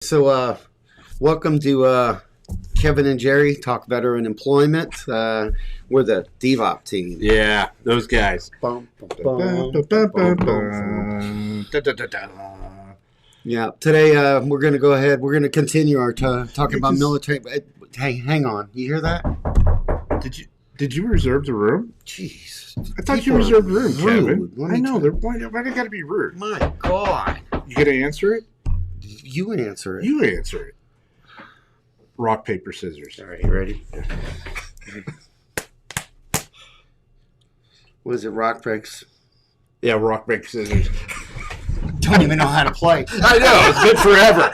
So, welcome to Kevin and Jerry Talk Veteran Employment. We're the DVOP team. Yeah, those guys. Yeah, today we're going to go ahead. We're going to continue our talking about military. Hey, hang on. You hear that? Did you reserve the room? Jeez. I thought you reserved the room, Rude. Kevin. I know. Why they got to be rude? My God. You going to answer it? You answer it. You answer it. Rock, paper, scissors. All right, you ready? What is it, rock, bricks? Yeah, rock, paper, scissors. Don't even know how to play. I know. It's been forever.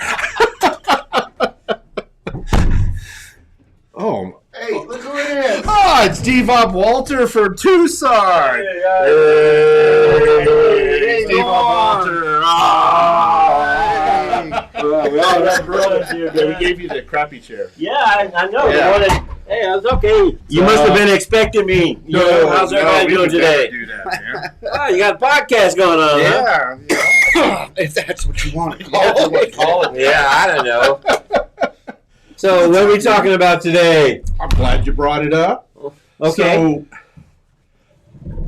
Oh. Hey, look who it is. Oh, it's DVOP Walter from Tucson. Hey, DVOP Walter. We gave you the crappy chair. Yeah, I know. Yeah. Hey, I was okay. You must have been expecting me. How's everybody doing today? Do that, man. Oh, you got a podcast going on, huh? Yeah. If that's what you want to Call it. Yeah, I don't know. So, what are we talking about today? I'm glad you brought it up. Okay. So,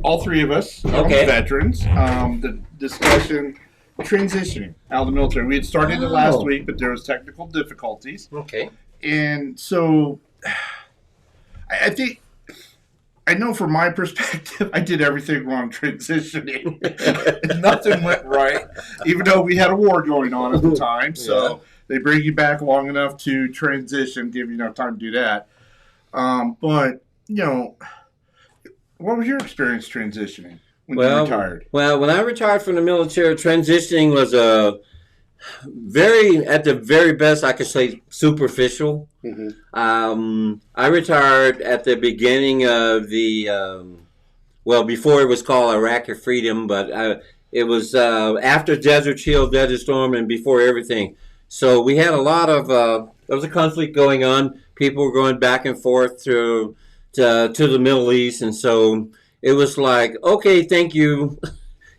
all three of us are veterans. The discussion, transitioning out of the military. We had started it last week, but there was technical difficulties. Okay. And so, I think, I know from my perspective, I did everything wrong transitioning. Nothing went right, even though we had a war going on at the time. So they bring you back long enough to transition, give you enough time to do that. But, you know, what was your experience transitioning when you retired? Well, when I retired from the military, transitioning was at the very best, I could say superficial. Mm-hmm. I retired at the beginning of the, before it was called Iraqi Freedom, but it was after Desert Shield, Desert Storm, and before everything. So we had a lot of, there was a conflict going on. People were going back and forth to the Middle East, and so it was like, okay, thank you.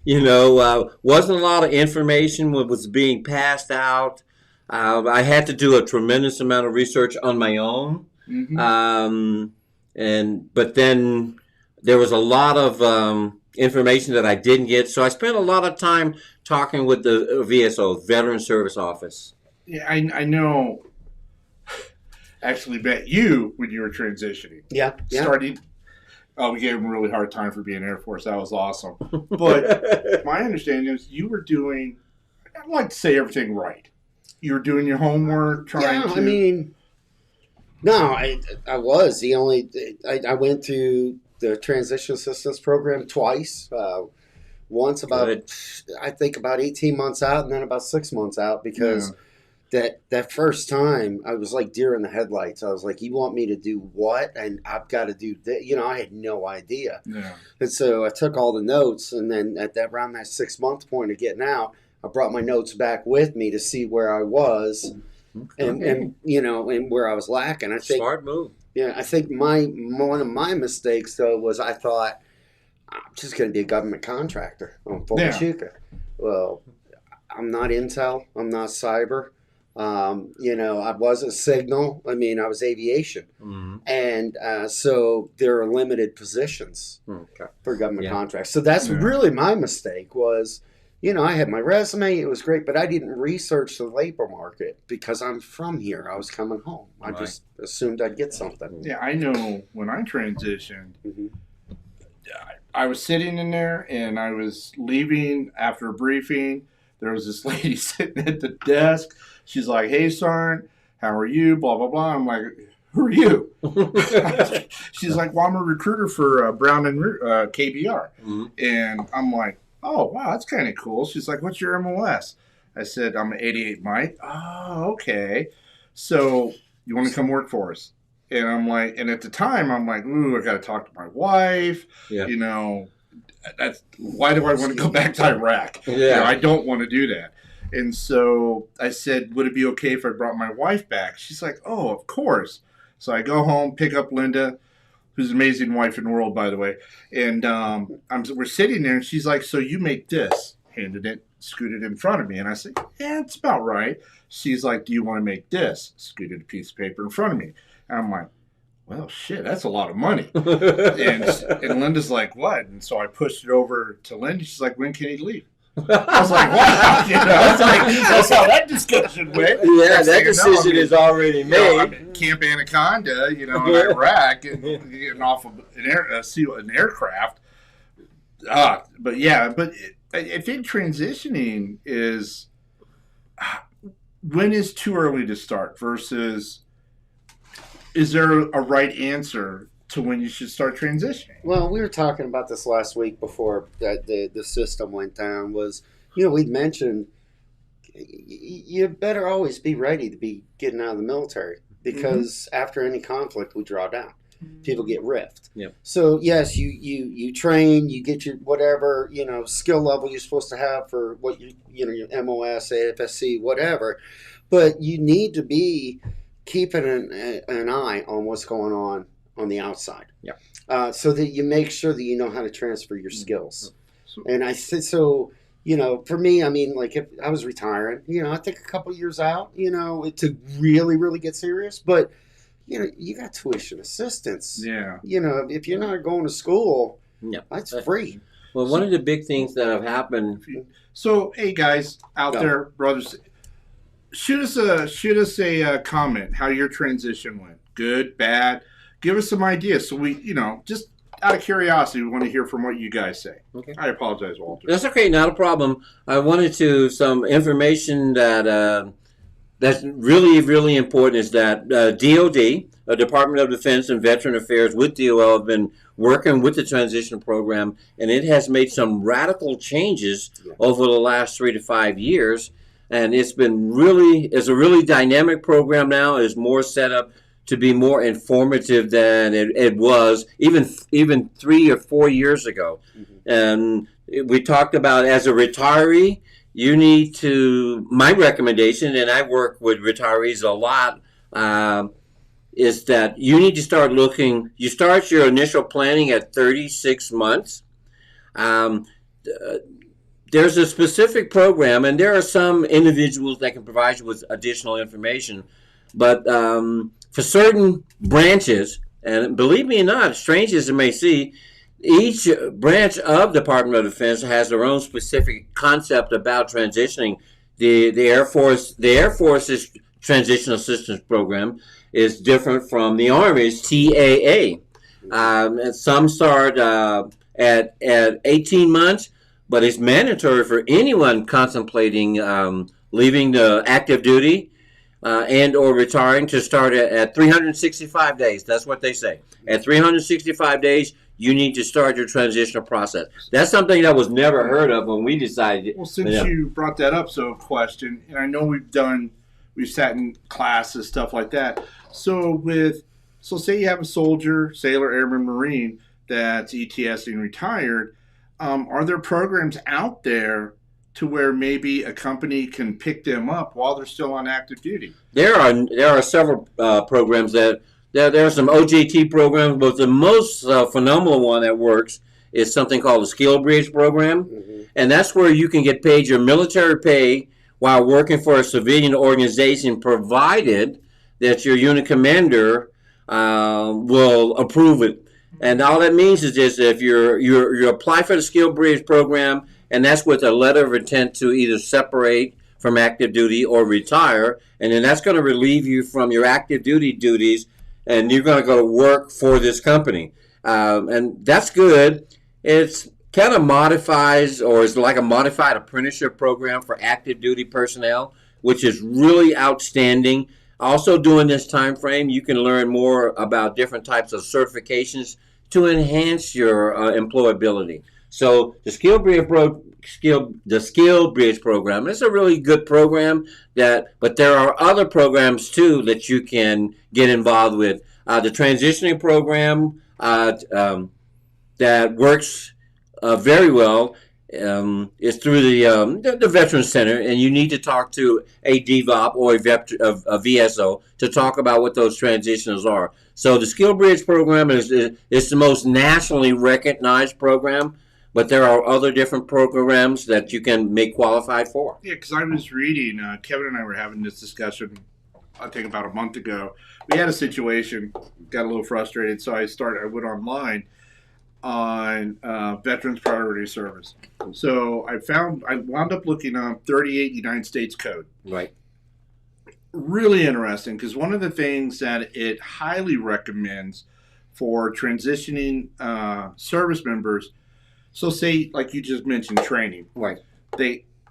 Wasn't a lot of information was being passed out. I had to do a tremendous amount of research on my own. Mm-hmm. But then there was a lot of information that I didn't get. So I spent a lot of time talking with the VSO, Veteran Service Office. Yeah, I know. Actually met you when you were transitioning. Yeah. Starting. Oh, we gave him a really hard time for being Air Force. That was awesome. But my understanding is you were doing, I'd like to say everything right. You were doing your homework, trying to. I mean, no, I was the only. I went through the transition assistance program twice. Once about, I think about 18 months out, and then about 6 months out because. That first time, I was like deer in the headlights. I was like, you want me to do what? And I've got to do that. I had no idea. Yeah. And so I took all the notes, and then around that 6 month point of getting out, I brought my notes back with me to see where I was and where I was lacking. I think Smart move. Yeah, I think one of my mistakes, though, was I thought, I'm just going to be a government contractor on Full-Chuka. Well, I'm not Intel. I'm not cyber. I wasn't signal. I mean, I was aviation. Mm-hmm. And so there are limited positions for government contracts. So that's really my mistake was, I had my resume. It was great, but I didn't research the labor market because I'm from here. I was coming home. I just assumed I'd get something. Yeah, I know when I transitioned, I was sitting in there and I was leaving after a briefing. There was this lady sitting at the desk. She's like, "Hey, Sergeant, how are you?" Blah, blah, blah. I'm like, "Who are you?" She's like, "Well, I'm a recruiter for Brown and KBR." Mm-hmm. And I'm like, "Oh, wow, that's kind of cool." She's like, "What's your MOS?" I said, "I'm an 88 Mike." "Oh, okay. So you want to come work for us?" And I'm like, and at the time, I'm like, "Ooh, I got to talk to my wife." Yeah. That's why do I want to go back to Iraq? Yeah. I don't want to do that. And so I said, would it be okay if I brought my wife back? She's like, "Oh, of course." So I go home, pick up Linda, who's an amazing wife in the world, by the way. And we're sitting there, and she's like, "So you make this." Handed it scooted in front of me. And I said, yeah, it's about right. She's like, do you want to make this? Scooted a piece of paper in front of me. And I'm like, well, shit, that's a lot of money. and Linda's like, what? And so I pushed it over to Linda. She's like, when can he leave? I was like, wow. That's how that discussion went. Yeah, that decision is already made. I'm in Camp Anaconda, in Iraq, and getting off of an aircraft. But I think transitioning is, when is too early to start versus is there a right answer to when you should start transitioning? Well, we were talking about this last week before the system went down. Was we'd mentioned you better always be ready to be getting out of the military because after any conflict we draw down. People get riffed. Yep. So yes, you train, you get your whatever skill level you're supposed to have for what your MOS, AFSC, whatever, but you need to be keeping an eye on what's going on the outside. Yeah. So that you make sure that you know how to transfer your skills. And I said so. For me, I mean, like if I was retiring, I think a couple years out, to really, really get serious, but. You got tuition assistance. Yeah. If you're not going to school, that's free. Well, one of the big things that have happened. So, hey guys out there, brothers, shoot us a comment how your transition went. Good, bad. Give us some ideas. So we, just out of curiosity, we want to hear from what you guys say. Okay. I apologize, Walter. That's okay, not a problem. I wanted some information that. That's really, really important is that DOD, Department of Defense and Veteran Affairs with DOL have been working with the transition program, and it has made some radical changes over the last 3 to 5 years. And it's a really dynamic program now. It's more set up to be more informative than it was even 3 or 4 years ago. And we talked about as a retiree, you need to, my recommendation, and I work with retirees a lot, is that you need to start looking, you start your initial planning at 36 months. There's a specific program, and there are some individuals that can provide you with additional information, but for certain branches, and believe me or not, strange as it may seem, each branch of Department of Defense has their own specific concept about transitioning. The Air Force's Transition Assistance Program is different from the Army's TAA. And some start at 18 months, but it's mandatory for anyone contemplating leaving the active duty and or retiring to start at 365 days. That's what they say. At 365 days, you need to start your transitional process. That's something that was never heard of when we decided. Well, since you brought that up, so question, and I know we've sat in classes, stuff like that. So say you have a soldier, sailor, airman, Marine that's ETSing retired, are there programs out there to where maybe a company can pick them up while they're still on active duty? There are several programs that. There are some OJT programs, but the most phenomenal one that works is something called the Skill Bridge program. And that's where you can get paid your military pay while working for a civilian organization, provided that your unit commander will approve it. And all that means is this: if you apply for the Skill Bridge program, and that's with a letter of intent to either separate from active duty or retire, and then that's going to relieve you from your active duty duties, and you're going to go to work for this company. And that's good. It's kind of modifies, or it's like a modified apprenticeship program for active duty personnel, which is really outstanding. Also during this time frame, you can learn more about different types of certifications to enhance your employability. So the Skill Bridge program is a really good program, but there are other programs too that you can get involved with. The transitioning program that works very well is through the Veterans Center, and you need to talk to a DVOP or a VSO to talk about what those transitions are. So the Skill Bridge program is the most nationally recognized program, but there are other different programs that you can make qualified for. Yeah, because I was reading, Kevin and I were having this discussion, I think about a month ago. We had a situation, got a little frustrated, so I went online on Veterans Priority Service. So I wound up looking up 38 United States Code. Right. Really interesting, because one of the things that it highly recommends for transitioning service members, so say like you just mentioned training, Right.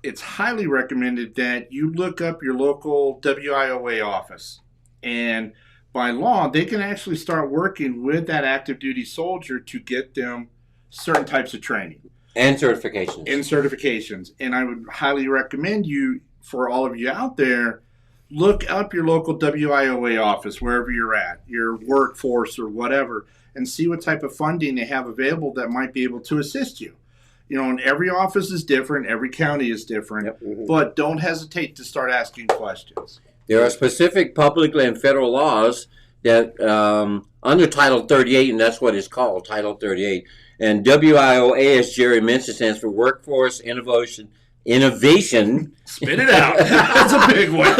It's highly recommended that you look up your local WIOA office, and by law they can actually start working with that active duty soldier to get them certain types of training And certifications. And I would highly recommend you, for all of you out there, look up your local WIOA office, wherever you're at, your workforce or whatever, and see what type of funding they have available that might be able to assist you. And every office is different, every county is different, Yep. Mm-hmm. but don't hesitate to start asking questions. There are specific public and federal laws that under Title 38, and that's what it's called, Title 38. And WIOA, as Jerry mentioned, stands for Workforce Innovation. Spit it out. That's a big one.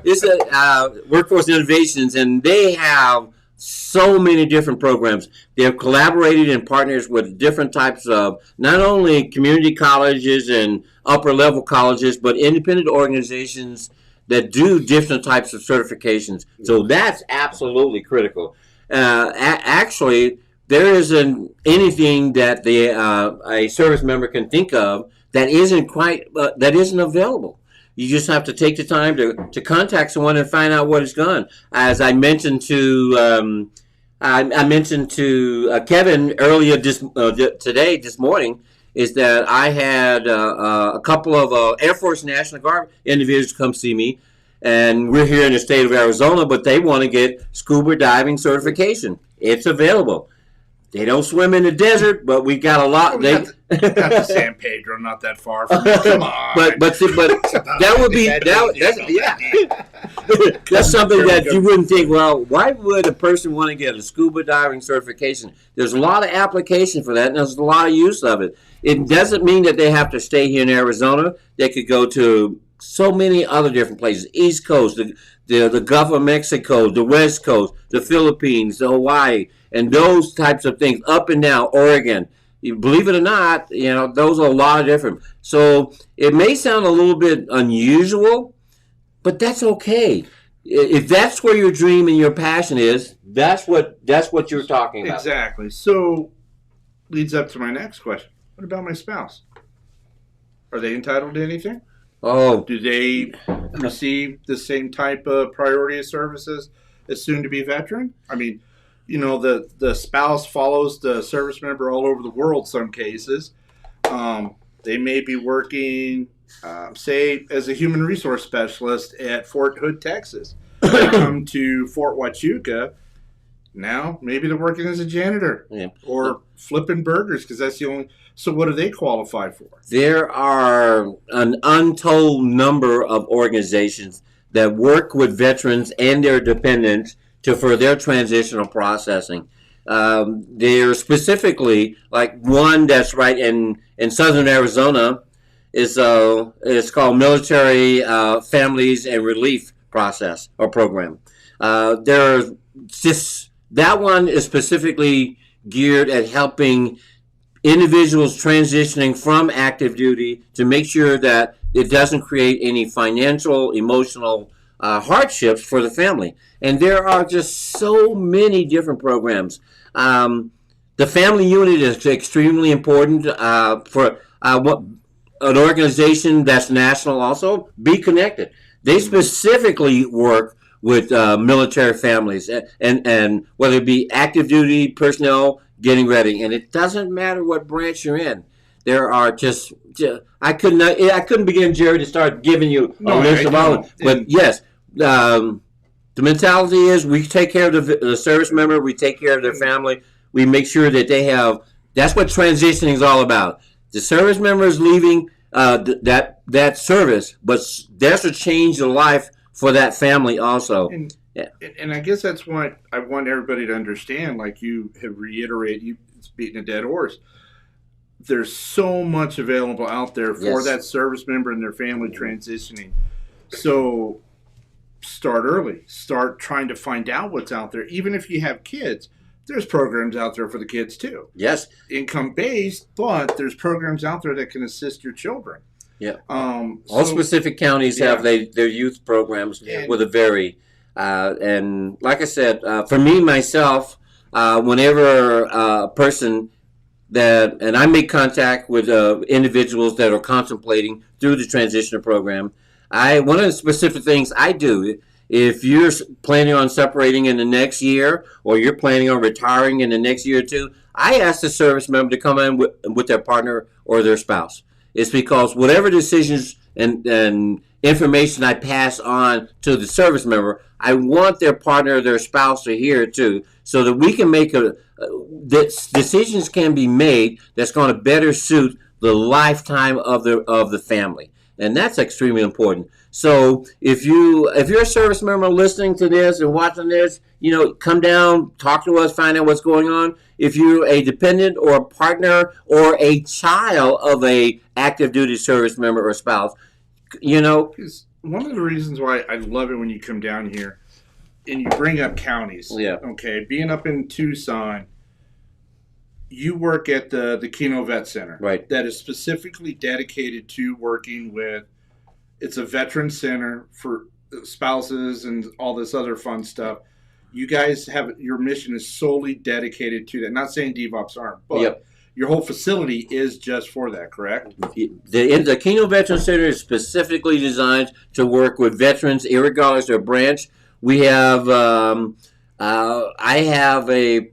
It's a Workforce Innovations, and they have so many different programs. They have collaborated in partners with different types of not only community colleges and upper level colleges, but independent organizations that do different types of certifications. So that's absolutely critical. Actually, there isn't anything that a service member can think of that isn't available. You just have to take the time to contact someone and find out what is gone. As I mentioned to Kevin earlier this morning, is that I had a couple of Air Force National Guard individuals come see me, and we're here in the state of Arizona, but they want to get scuba diving certification. It's available. They don't swim in the desert, but we got a lot. Got the San Pedro, not that far from here. Come on. But that would be that's something that you wouldn't think. Well, why would a person want to get a scuba diving certification? There's a lot of application for that, and there's a lot of use of it. It doesn't mean that they have to stay here in Arizona. They could go to so many other different places: East Coast, the Gulf of Mexico, the West Coast, the Philippines, the Hawaii, and those types of things, up and down, Oregon. You believe it or not, those are a lot of different. So it may sound a little bit unusual, but that's okay. If that's where your dream and your passion is, that's what you're talking about. Exactly. So leads up to my next question. What about my spouse? Are they entitled to anything? Oh. Do they receive the same type of priority of services as soon-to-be veteran? I mean, the spouse follows the service member all over the world some cases. They may be working, say, as a human resource specialist at Fort Hood, Texas. They come to Fort Huachuca. Now, maybe they're working as a janitor or flipping burgers, because that's the only... So what do they qualify for? There are an untold number of organizations that work with veterans and their dependents for their transitional processing. They're specifically, like one that's right in southern Arizona, is called Military Families and Relief Process or Program. That one is specifically geared at helping individuals transitioning from active duty to make sure that it doesn't create any financial, emotional hardships for the family. And there are just so many different programs. The family unit is extremely important for an organization that's national also. Be Connected. They specifically work with military families and whether it be active duty personnel getting ready. And it doesn't matter what branch you're in. There are just I couldn't begin, Jerry, to start giving you a list of all of them. But yes, the mentality is we take care of the service member, we take care of their family, we make sure that they have. That's what transitioning is all about. The service member is leaving that service, but there's a change in life for that family also. And I guess that's what I want everybody to understand. Like you have reiterated, it's beating a dead horse. There's so much available out there for that service member and their family transitioning. So start early. Start trying to find out what's out there. Even if you have kids, there's programs out there for the kids too. Yes. Income-based, but there's programs out there that can assist your children. Yeah. All specific counties have their youth programs with a very, and like I said, for me, myself, whenever a person and I make contact with individuals that are contemplating through the transitional program, one of the specific things I do, if you're planning on separating in the next year or you're planning on retiring in the next year or two, I ask the service member to come in with their partner or their spouse. It's because whatever decisions and information I pass on to the service member, I want their partner or their spouse to hear it too, so that we can make decisions can be made that's going to better suit the lifetime of the family. And that's extremely important. So if you're a service member listening to this and watching this, come down, talk to us, find out what's going on. If you're a dependent or a partner or a child of a active duty service member or spouse, Because one of the reasons why I love it when you come down here and you bring up counties. Yeah. Okay. Being up in Tucson, you work at the Keno Vet Center. Right. That is specifically dedicated to working with, it's a veteran center for spouses and all this other fun stuff. You guys your mission is solely dedicated to that. Not saying DVOPS aren't, but your whole facility is just for that, correct? The Keno Veteran Center is specifically designed to work with veterans, irregardless of their branch. We have, I have a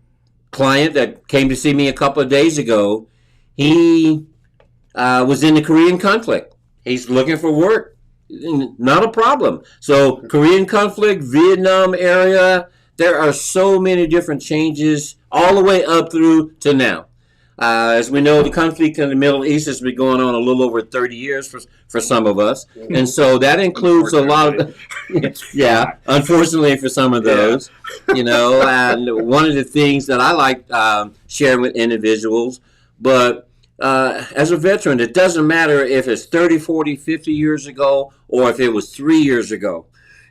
client that came to see me a couple of days ago. He was in the Korean conflict. He's looking for work. Not a problem. So Korean conflict, Vietnam area, there are so many different changes all the way up through to now. As we know, the conflict in the Middle East has been going on a little over 30 years for some of us. And so that includes a lot of, unfortunately for some of those, and one of the things that I like sharing with individuals, but as a veteran, it doesn't matter if it's 30, 40, 50 years ago or if it was 3 years ago.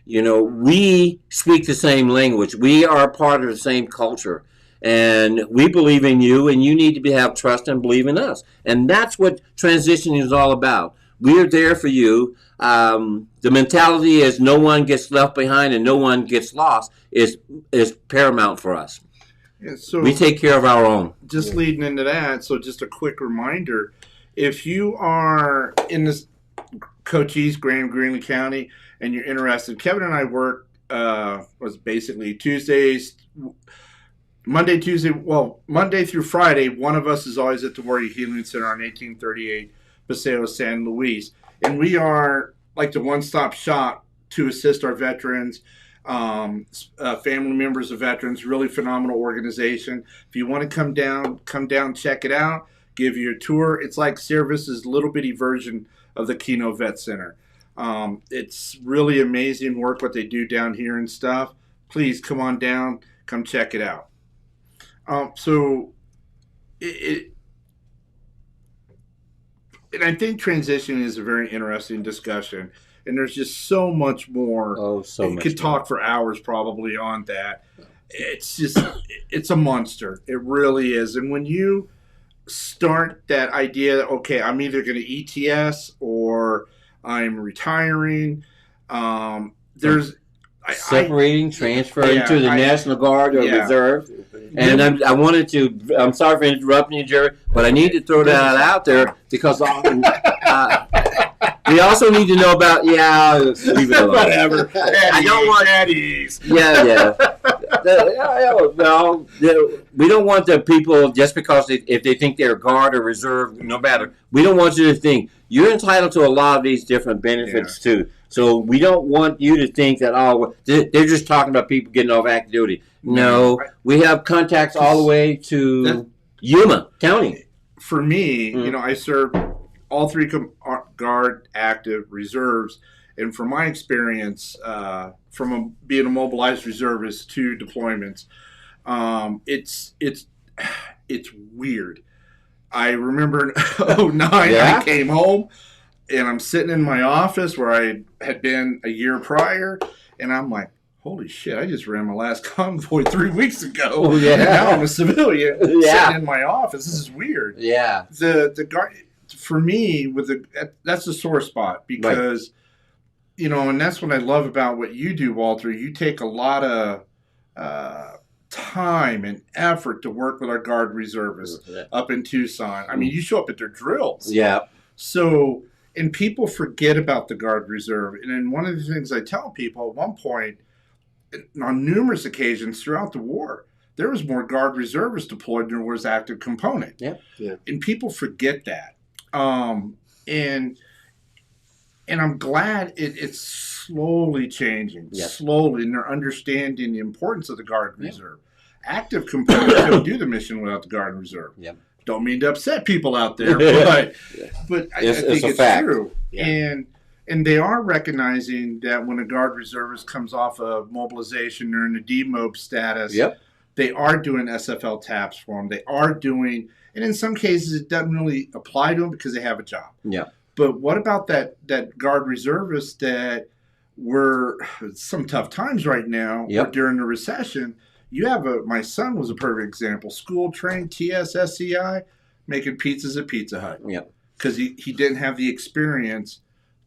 We speak the same language. We are part of the same culture. And we believe in you, and you need to have trust and believe in us. And that's what transitioning is all about. We are there for you. The mentality is no one gets left behind and no one gets lost is paramount for us. Yeah, so we take care of our own. Just leading into that, so just a quick reminder, if you are in this Cochise, Graham, Greeley County, and you're interested, Kevin and I work was basically Monday through Friday, one of us is always at the Warrior Healing Center on 1838 Paseo San Luis. And we are like the one-stop shop to assist our veterans, family members of veterans, really phenomenal organization. If you want to come down, check it out, give you a tour. It's like Service's little bitty version of the Keno Vet Center. It's really amazing work what they do down here and stuff. Please come on down, come check it out. And I think transition is a very interesting discussion, and there's just so much more. You could talk for hours probably on that. It's a monster. It really is. And when you start that idea, okay, I'm either going to ETS or I'm retiring, there's transferring to the National Guard or Reserve. And I'm sorry for interrupting you, Jerry, but I need to throw that out there because we also need to know about, leave it alone. Whatever. I don't want Eddie's. We don't want the people, just because if they think they're Guard or Reserve, no matter. We don't want you to think you're entitled to a lot of these different benefits too. So we don't want you to think that, they're just talking about people getting off active duty. No, we have contacts all the way to Yuma County. For me, I served all three Guard, active, reserves, and from my experience, being a mobilized reservist to deployments, it's weird. I remember in 2009, I came home, and I'm sitting in my office where I had been a year prior, and I'm like, holy shit, I just ran my last convoy 3 weeks ago. Oh, yeah. And now I'm a civilian sitting in my office. This is weird. Yeah. The guard, for me, that's the sore spot because, you know, and that's what I love about what you do, Walter. You take a lot of time and effort to work with our Guard reservists up in Tucson. I mean, you show up at their drills. Yeah. So, and people forget about the Guard Reserve. And then one of the things I tell people at one point, on numerous occasions throughout the war, there was more Guard reservists deployed than there was active component. Yeah. And people forget that. And I'm glad it's slowly changing, slowly, and they're understanding the importance of the Guard Reserve. Active components don't do the mission without the Guard Reserve. Yep. Don't mean to upset people out there, but I think it's true. Yeah. And they are recognizing that when a Guard reservist comes off of mobilization or in a DVOPS status, they are doing SFL taps for them. They are doing, and in some cases it doesn't really apply to them because they have a job. Yeah. But what about that Guard reservist that were some tough times right now or during the recession? You have my son was a perfect example. School trained, TS, SCI, making pizzas at Pizza Hut. Yeah. Because he didn't have the experience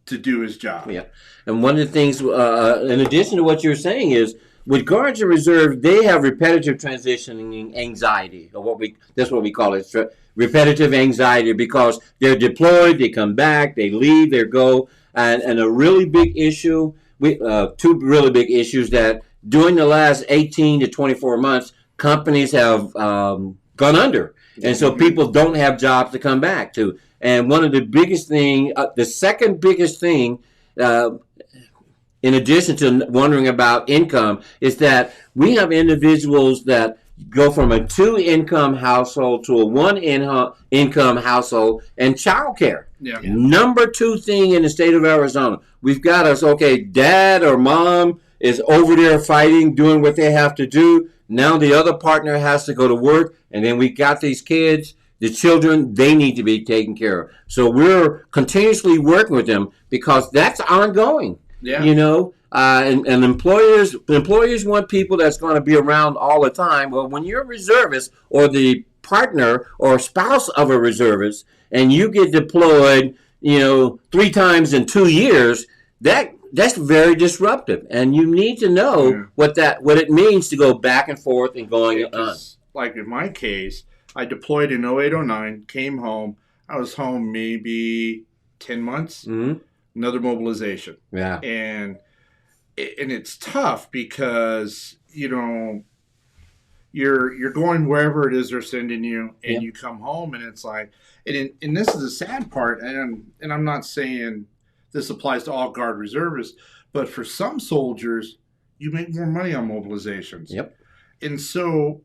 to do his job. Yeah. And one of the things, in addition to what you're saying, is with Guards and Reserve, they have repetitive transitioning anxiety, or that's what we call it, repetitive anxiety, because they're deployed, they come back, they leave, they go, and a really big issue, two really big issues that during the last 18 to 24 months, companies have gone under. And so people don't have jobs to come back to. And one of the biggest thing, the second biggest thing, in addition to wondering about income, is that we have individuals that go from a 2-income household to a 1-income household and childcare. Yeah. Number 2 thing in the state of Arizona. We've got us, dad or mom is over there fighting, doing what they have to do. Now the other partner has to go to work, and then we got these kids, the children, they need to be taken care of. So we're continuously working with them because that's ongoing. Yeah. You know, and employers want people that's going to be around all the time. Well, when you're a reservist or the partner or spouse of a reservist and you get deployed, 3 times in 2 years, that's very disruptive, and you need to know what it means to go back and forth and going on. Like in my case, I deployed in 08-09, came home. I was home maybe 10 months. Mm-hmm. Another mobilization. Yeah, and it's tough because you're going wherever it is they're sending you, and you come home, and it's like, and this is the sad part, and I'm not saying this applies to all Guard reservists, but for some soldiers, you make more money on mobilizations. Yep. And so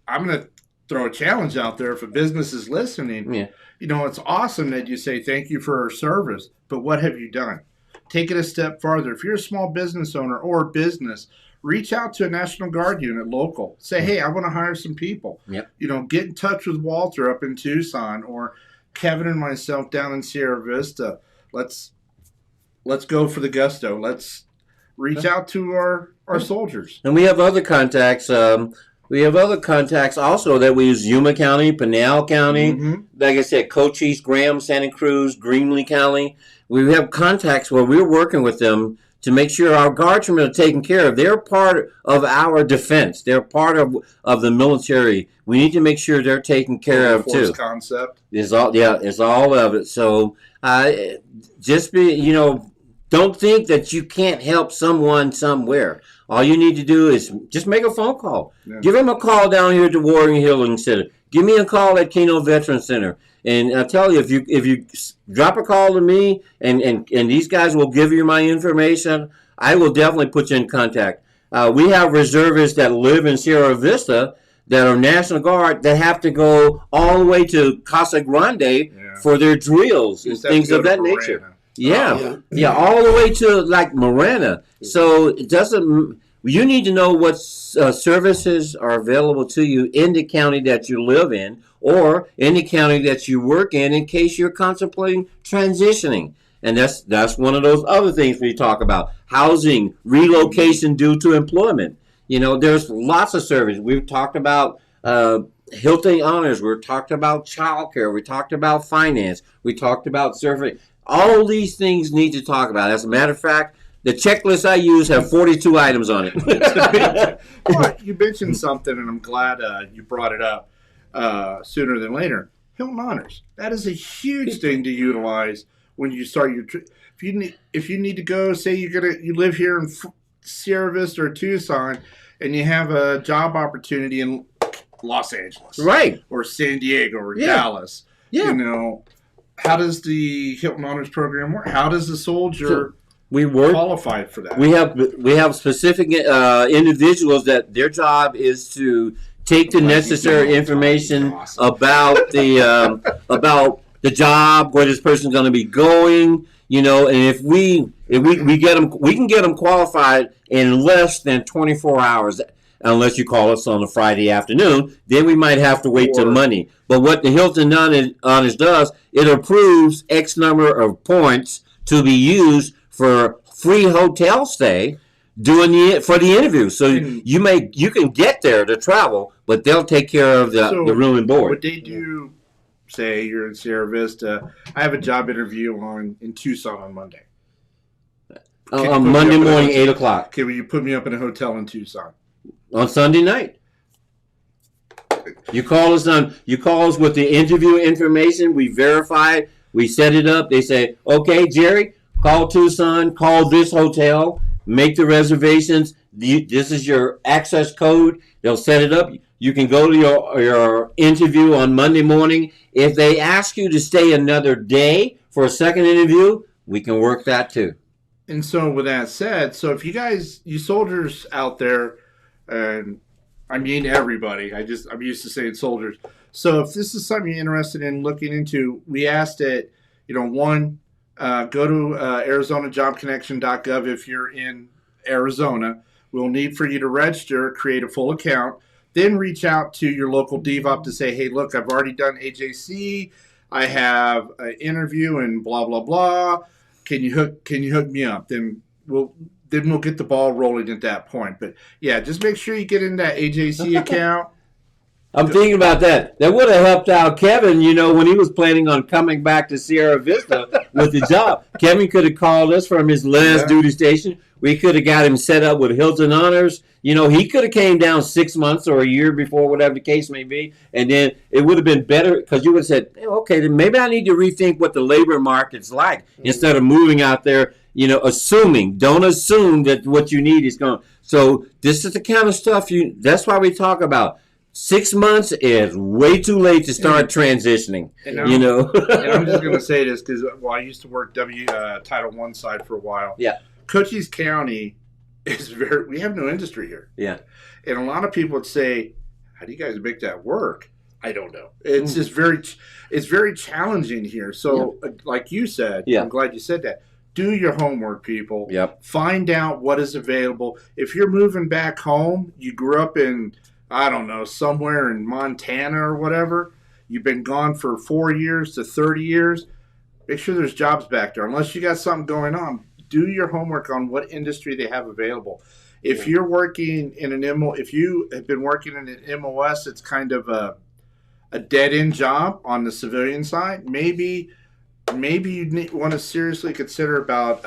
I'm going to throw a challenge out there if a business is listening. Yeah. It's awesome that you say thank you for our service, but what have you done? Take it a step farther. If you're a small business owner or business, reach out to a National Guard unit local. Say, hey, I want to hire some people. Yep. Get in touch with Walter up in Tucson or Kevin and myself down in Sierra Vista. Let's go for the gusto. Let's reach out to our soldiers. And we have other contacts. Also that we use Yuma County, Pinal County, like I said, Cochise, Graham, Santa Cruz, Greenlee County. We have contacts where we're working with them to make sure our guardsmen are taken care of. They're part of our defense. They're part of the military. We need to make sure they're taken care of too. Concept. It's all of it. So just be, don't think that you can't help someone somewhere. All you need to do is just make a phone call. Yeah. Give them a call down here at the Warrior Healing Center. Give me a call at Keno Veteran Center. And I tell you, if you drop a call to me and these guys will give you my information, I will definitely put you in contact. We have reservists that live in Sierra Vista that are National Guard that have to go all the way to Casa Grande for their drills and things of that nature. Yeah, all the way to like Marana. So it doesn't. You need to know what services are available to you in the county that you live in or in the county that you work in case you're contemplating transitioning. And that's one of those other things we talk about. Housing, relocation due to employment. There's lots of services. We've talked about Hilton Honors. We've talked about childcare. We talked about finance. We talked about survey. All these things need to talk about. As a matter of fact, the checklist I use have 42 items on it. Well, you mentioned something, and I'm glad you brought it up sooner than later. Hilton Honors. That is a huge thing to utilize when you start your trip. If you need to go, say you live here in Sierra Vista or Tucson, and you have a job opportunity in Los Angeles, right, or San Diego or Dallas. Yeah. How does the Hilton Honors program work? How does the soldier qualify for that? We have specific individuals that their job is to take the necessary information about the job, where this person's going to be going. And if we get them, we can get them qualified in less than 24 hours. Unless you call us on a Friday afternoon, then we might have to wait till Monday. But what the Hilton Honors does, it approves X number of points to be used for free hotel stay for the interview. So you can get there to travel, but they'll take care of the room and board. What they do, say you're in Sierra Vista, I have a job interview in Tucson on Monday. On Monday morning, 8 o'clock. Okay, will you put me up in a hotel in Tucson? On Sunday night. You call us with the interview information. We verify it. We set it up. They say, okay, Jerry, call Tucson, call this hotel, make the reservations. This is your access code. They'll set it up. You can go to your interview on Monday morning. If they ask you to stay another day for a second interview, we can work that too. And so with that said, so if you soldiers out there, and I mean everybody, I'm used to saying soldiers. So if this is something you're interested in looking into, we asked it, go to ArizonaJobConnection.gov if you're in Arizona. We'll need for you to register, create a full account, then reach out to your local DVOP to say, hey, look, I've already done AJC. I have an interview and blah, blah, blah. Can you hook me up? Then we'll get the ball rolling at that point. But yeah, just make sure you get in that AJC account. I'm thinking about that. That would have helped out Kevin, when he was planning on coming back to Sierra Vista with the job. Kevin could have called us from his last duty station. We could have got him set up with Hilton Honors. He could have came down 6 months or a year before, whatever the case may be. And then it would have been better because you would have said, okay, then maybe I need to rethink what the labor market's like instead of moving out there, assuming. Don't assume that what you need is going. So this is the kind of stuff that's why we talk about. 6 months is way too late to start transitioning. And and I'm just going to say this because I used to work Title I side for a while. Yeah. Cochise County we have no industry here. Yeah. And a lot of people would say, how do you guys make that work? I don't know. It's just it's very challenging here. So like you said, I'm glad you said that. Do your homework, people. Yep. Find out what is available. If you're moving back home, you grew up in, I don't know, somewhere in Montana or whatever, you've been gone for 4 years to 30 years, make sure there's jobs back there. Unless you got something going on, do your homework on what industry they have available. If you're working in if you have been working in an MOS, it's kind of a dead-end job on the civilian side, maybe you want to seriously consider about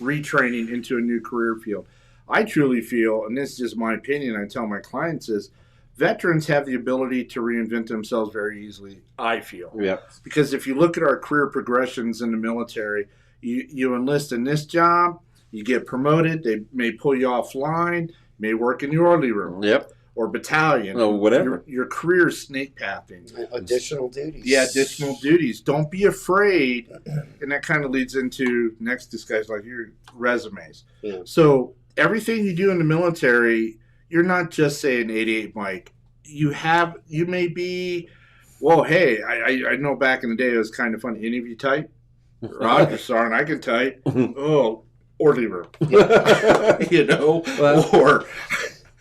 retraining into a new career field. I truly feel, and this is just my opinion, I tell my clients is, veterans have the ability to reinvent themselves very easily, I feel. Yeah. Because if you look at our career progressions in the military, you enlist in this job, you get promoted, they may pull you offline, may work in the orderly room. Yep. Or battalion. Or whatever. Your career is snake pathing. Additional duties. Yeah, additional duties. Don't be afraid. And that kind of leads into next discussion, like your resumes. Yeah. So everything you do in the military, you're not just saying 88 Mike. You may be, well, hey, I know back in the day it was kind of fun. Any of you type? Roger, Sergeant, I can type. Oh, orderly room. you know, Well, or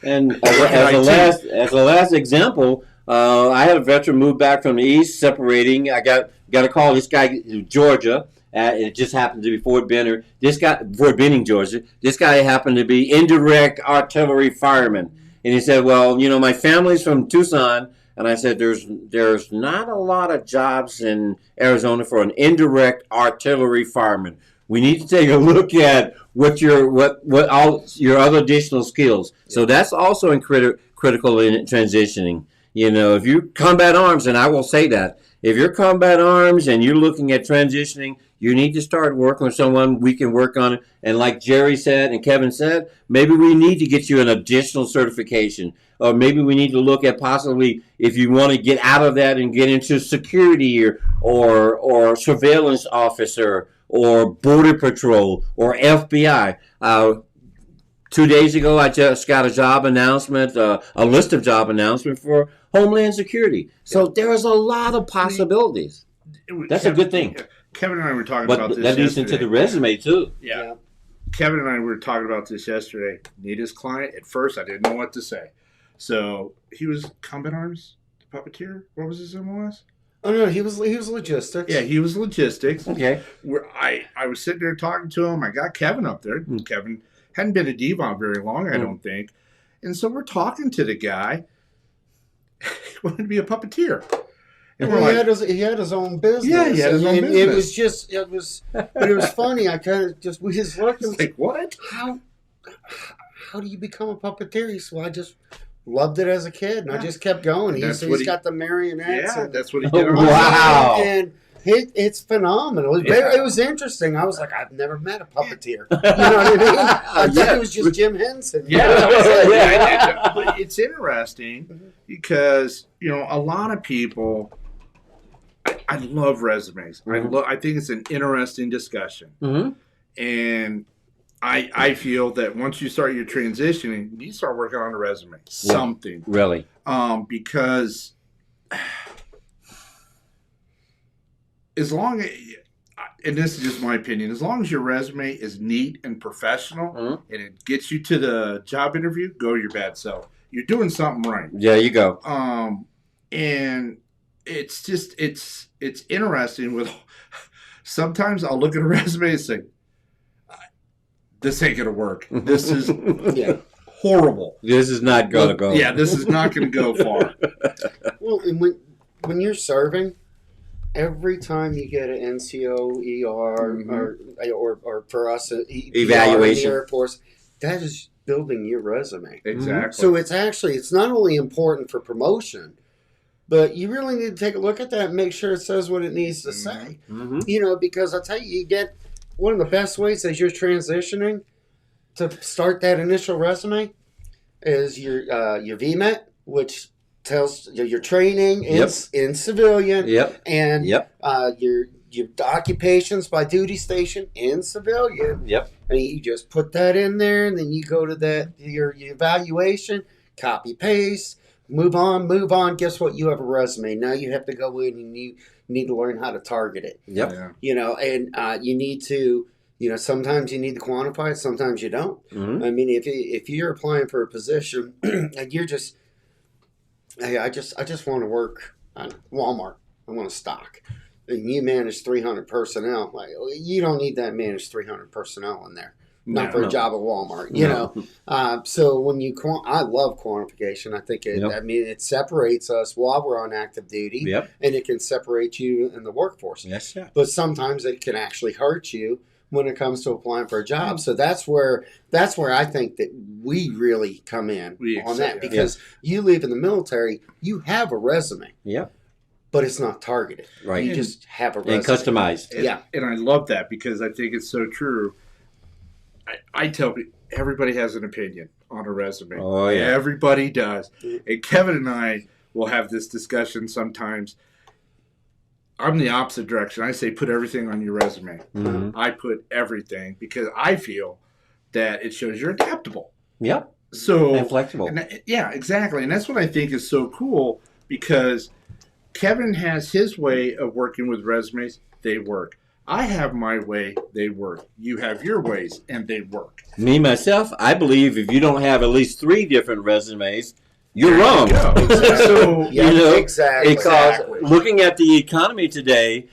and as a last example, I had a veteran move back from the east, separating. I got a call. This guy in Georgia. It just happened to be Fort Benning, Georgia. This guy happened to be indirect artillery fireman, and he said, "Well, you know, my family's from Tucson." And I said, "There's not a lot of jobs in Arizona for an indirect artillery fireman. We need to take a look at what all your other additional skills." So that's also critical in transitioning. You know, if you combat arms, and I will say that if you're combat arms and you're looking at transitioning, you need to start working with someone. We can work on it. And like Jerry said and Kevin said, maybe we need to get you an additional certification. Or maybe we need to look at possibly if you want to get out of that and get into security or surveillance officer or border patrol or FBI. 2 days ago, I just got a job announcement, a list of job announcements for Homeland Security. So there is a lot of possibilities. That's a good thing. Kevin and I were talking about this that leads yesterday. into the resume, too. Yeah. Kevin and I were talking about this yesterday. Nita's client, at first, I didn't know what to say. So he was combat arms puppeteer. What was his MLS? Oh no, he was logistics. Yeah, he was logistics. Okay. Where I was sitting there talking to him. I got Kevin up there. Kevin hadn't been a DVOP very long, I don't think. And so we're talking to the guy. He wanted to be a puppeteer. And he had his own business. Yeah, he had his own business. But it was funny. I kind of we just looked and like, what? How do you become a puppeteer? He said, well, I just loved it as a kid, and I just kept going. He's got the marionettes. Yeah, that's what he did. Wow. And it's phenomenal. It was interesting. I was like, I've never met a puppeteer. You know what I mean? I thought it was just Jim Henson. Yeah. But it's interesting because, you know, a lot of people, I love resumes. I think it's an interesting discussion. And I feel that once you start your transitioning, you start working on a resume. Something. Really. Because as long as, and this is just my opinion, as long as your resume is neat and professional and it gets you to the job interview, go your bad self. You're doing something right. Yeah, you go. And it's just, it's interesting with, sometimes I'll look at a resume and say, this ain't going to work. This is horrible. This is not going to go. Yeah, this is not going to go far. Well, and when you're serving, every time you get an NCO, ER, or for us, evaluation, in the Air Force, that is building your resume. Exactly. So it's not only important for promotion, but you really need to take a look at that and make sure it says what it needs to say. You know, because I'll tell you, you get one of the best ways as you're transitioning to start that initial resume is your VMET, which tells your training in civilian, and your occupations by duty station in civilian. And you just put that in there, and then you go to your evaluation, copy paste, move on. Guess what? You have a resume. Now you have to go in and you need to learn how to target it. You know, and you need to. You know, sometimes you need to quantify it, sometimes you don't. I mean, if you're applying for a position and you're just, hey, I just want to work on Walmart. I want to stock. And you manage 300 personnel. Like, you don't need that manage 300 personnel in there. Not for a job at Walmart, you know. So when I love quantification. I think it separates us while we're on active duty, and it can separate you in the workforce. But sometimes it can actually hurt you when it comes to applying for a job. So that's where I think that we really come in on that, because you leave in the military, you have a resume. But it's not targeted. Right. You just have a resume. And customized. And I love that because I think it's so true. I tell people, everybody has an opinion on a resume. Oh, yeah. Everybody does. And Kevin and I will have this discussion sometimes. I'm the opposite direction. I say put everything on your resume. I put everything because I feel that it shows you're adaptable. So and flexible. Exactly. And that's what I think is so cool, because Kevin has his way of working with resumes. They work. I have my way, they work. You have your ways, and they work. Me, myself, I believe if you don't have at least 3 different resumes, you're wrong. So, exactly. Because looking at the economy today,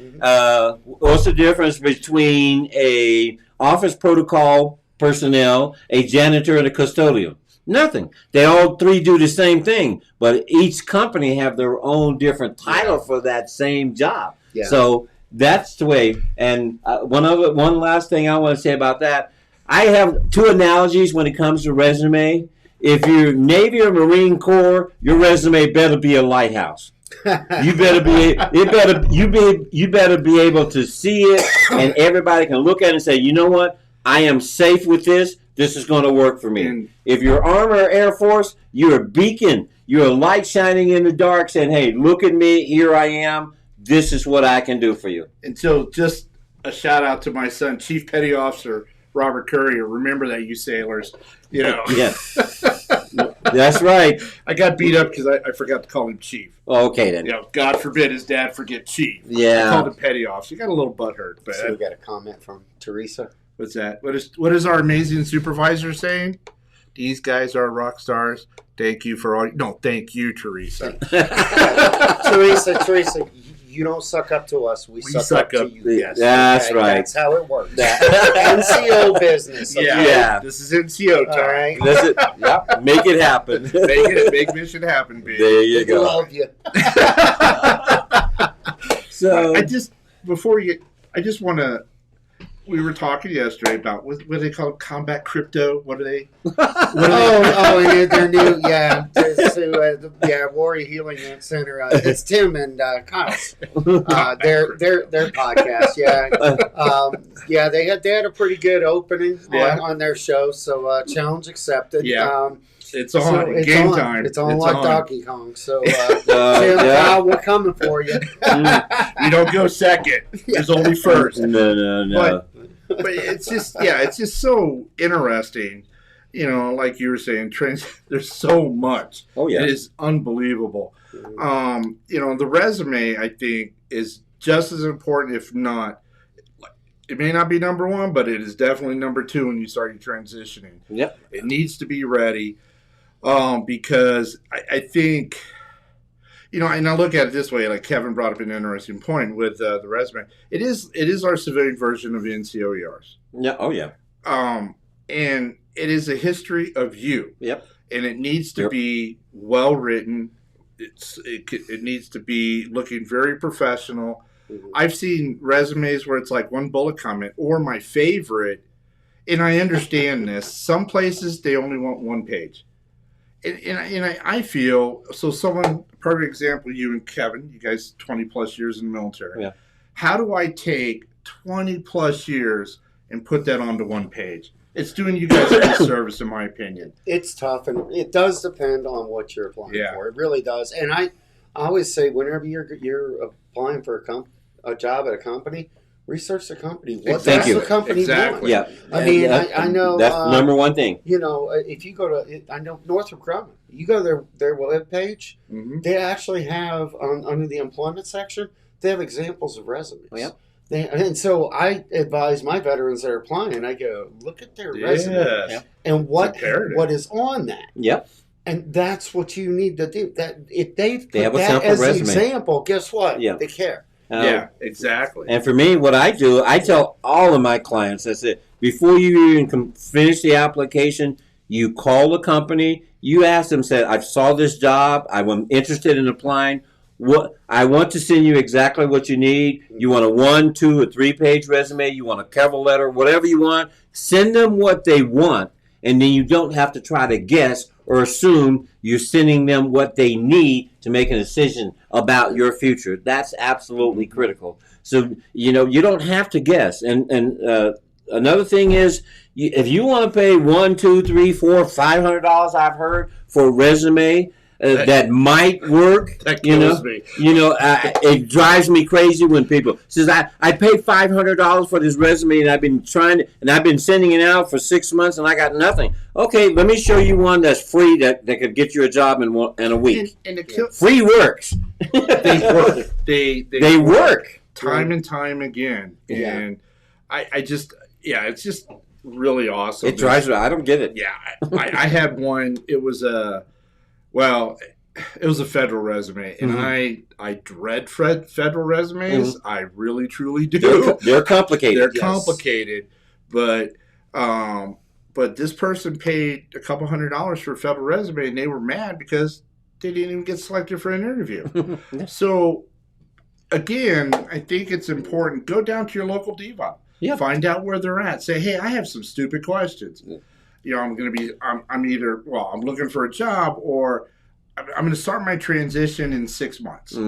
what's the difference between a office protocol personnel, a janitor, and a custodian? Nothing. They all 3 do the same thing, but each company have their own different title for that same job. Yeah. So that's the way. And one last thing I want to say about that, I have 2 analogies when it comes to resume. If you're Navy or Marine Corps, your resume better be a lighthouse. You better be able to see it, and everybody can look at it and say, you know what? I am safe with this. This is going to work for me. And if you're Army or Air Force, you're a beacon. You're a light shining in the dark, saying, "Hey, look at me. Here I am. This is what I can do for you." And so, just a shout out to my son, Chief Petty Officer Robert Currier. Remember that, you sailors. Yeah, that's right. I got beat up because I forgot to call him Chief. Okay, then. God forbid his dad forget Chief. Yeah. I called him Petty Officer. You got a little butthurt. But So we got a comment from Teresa. What's that? What is our amazing supervisor saying? These guys are rock stars. Thank you for all. No, thank you, Teresa. Teresa, you don't suck up to us. We suck up to you. Yes. That's right. That's how it works. NCO business. Okay? Yeah. This is NCO time. All right. Yep. Make it happen. Make mission happen, baby. There you go. Love you. So I just want to. We were talking yesterday about what do they call it? Combat crypto? What are they? And their new Warrior Healing Center. It's Tim and Kyle's. Their podcast. Yeah, they had a pretty good opening on their show. So challenge accepted. Yeah. It's on game time. It's on like Donkey Kong. So, Tim, we're coming for you. You don't go second. There's only first. No. But it's just so interesting. Like you were saying, there's so much. Oh yeah, it is unbelievable. The resume I think is just as important, if not. It may not be number 1, but it is definitely number 2 when you start your transitioning. Yep, it needs to be ready. Because I think, and I look at it this way, like Kevin brought up an interesting point with the resume. It is our civilian version of NCOERs. Yeah. Oh, yeah. And it is a history of you. Yep. And it needs to be well written. It needs to be looking very professional. Mm-hmm. I've seen resumes where it's like one bullet comment, or my favorite, and I understand this. Some places they only want 1 page. And I feel, so someone, perfect example, you and Kevin, you guys 20 plus years in the military. Yeah. How do I take 20 plus years and put that onto 1 page? It's doing you guys a disservice, in my opinion. It's tough, and it does depend on what you're applying for. It really does. And I always say, whenever you're applying for a job at a company, research the company. What does the company want? Yeah. I mean, I know that's number 1 thing. If you go to, I know Northrop Grumman, you go to their web page, they actually have under the employment section, they have examples of resumes. Yeah. And so I advise my veterans that are applying, I go, look at their resume and what is on that. Yep. And that's what you need to do. That if they put have that as an example, guess what? Yeah. They care. Yeah, exactly. And for me, what I do, I tell all of my clients, I said, before you even finish the application, you call the company, you ask them, say, I saw this job, I'm interested in applying. I want to send you exactly what you need. You want a 1, 2, or 3 page resume, you want a cover letter, whatever you want. Send them what they want, and then you don't have to try to guess or assume you're sending them what they need to make a decision about your future. That's absolutely critical. So, you don't have to guess. And another thing is, if you want to pay $100, $200, $300, $400, $500, I've heard, for a resume that might work, that kills me. It drives me crazy when people says, I paid $500 for this resume, and I've been sending it out for 6 months, and I got nothing. Okay, let me show you one that's free that could get you a job in a week. And free works. They work. They work. time and time again. Yeah. And I just, it's just really awesome. It drives me. I don't get it. Yeah, I had one. It was a federal resume, and I dread federal resumes. I really truly do. They're complicated. They're complicated, but this person paid a couple $100 for a federal resume, and they were mad because they didn't even get selected for an interview. So, again, I think it's important. Go down to your local DVOP. Yeah. Find out where they're at. Say, hey, I have some stupid questions. You know, I'm either, I'm looking for a job, or I'm going to start my transition in 6 months.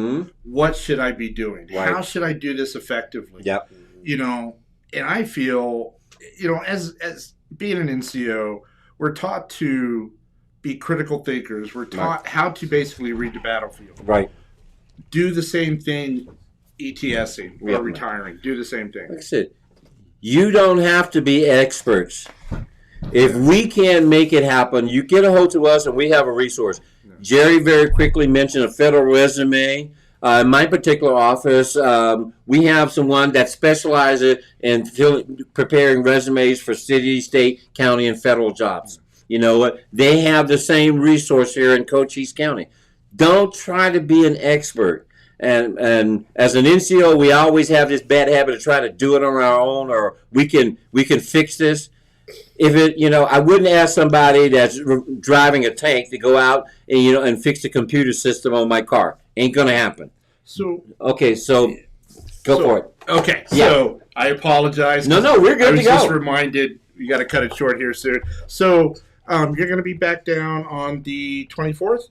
What should I be doing? Right. How should I do this effectively? Yep. You know, and I feel, you know, as being an NCO, we're taught to be critical thinkers. We're taught how to basically read the battlefield. Right. Do the same thing ETSing or retiring. Do the same thing. Like I said, you don't have to be experts. If we can make it happen, you get a hold to us and we have a resource. Jerry very quickly mentioned a federal resume. In my particular office, we have someone that specializes in preparing resumes for city, state, county, and federal jobs. You know what? They have the same resource here in Cochise County. Don't try to be an expert. And as an NCO, we always have this bad habit of trying to do it on our own, or we can fix this. If it, you know, I wouldn't ask somebody that's driving a tank to go out and, you know, and fix the computer system on my car. Ain't gonna happen. So okay, so go for it. Okay, Yeah. so I apologize. No, we're good I was to go. just reminded you got to cut it short here soon. So you're going to be back down on the 24th.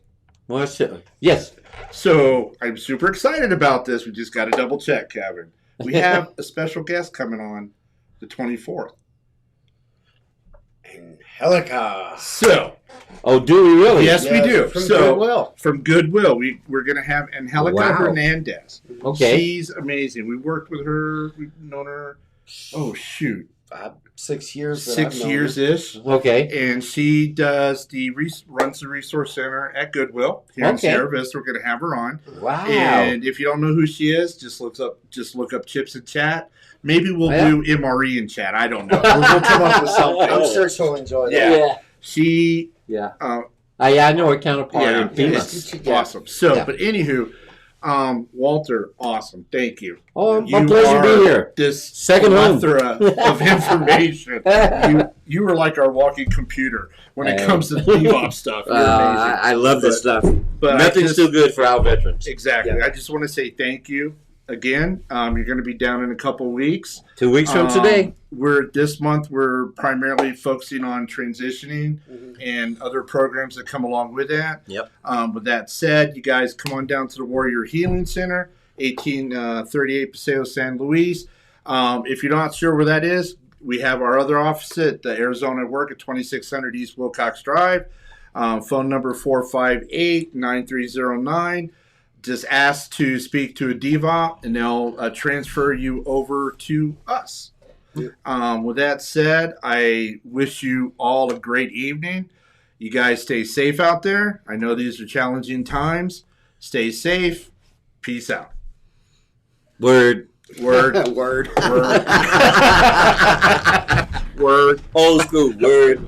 Yes. So I'm super excited about this. We just got to double check, Kevin. We have a special guest coming on the 24th. Angelica. So. Oh, do we really? Yes, we do. From Goodwill. From Goodwill. We're going to have Angelica Hernandez. Okay. She's amazing. We worked with her. We've known her, 6 years. 6 years-ish. Okay. And she runs the Resource Center at Goodwill here in Sierra Vista. We're going to have her on. Wow. And if you don't know who she is, just look up Chips and Chat. Maybe we'll do MRE in chat. I don't know. We'll come up with something. I'm sure she'll enjoy that. Yeah. She. Yeah. I know her counterpart in FEMA. Awesome. So, but anywho, Walter, awesome. Thank you. Oh, my pleasure to be here. This second plethora of information. You were like our walking computer when it comes to DVOPS stuff. You're amazing. I love this stuff. But nothing's too good for our veterans. Exactly. Yeah. I just want to say thank you again. You're going to be down in a couple of weeks. 2 weeks from today. This month we're primarily focusing on transitioning and other programs that come along with that. Yep. With that said, you guys come on down to the Warrior Healing Center, 1838 Paseo San Luis. If you're not sure where that is, we have our other office at the Arizona Work at 2600 East Wilcox Drive. Phone number 458-9309. Just ask to speak to a DVOP, and they'll transfer you over to us. With that said, I wish you all a great evening. You guys stay safe out there. I know these are challenging times. Stay safe. Peace out. Word. Word. Word. Old school. Word.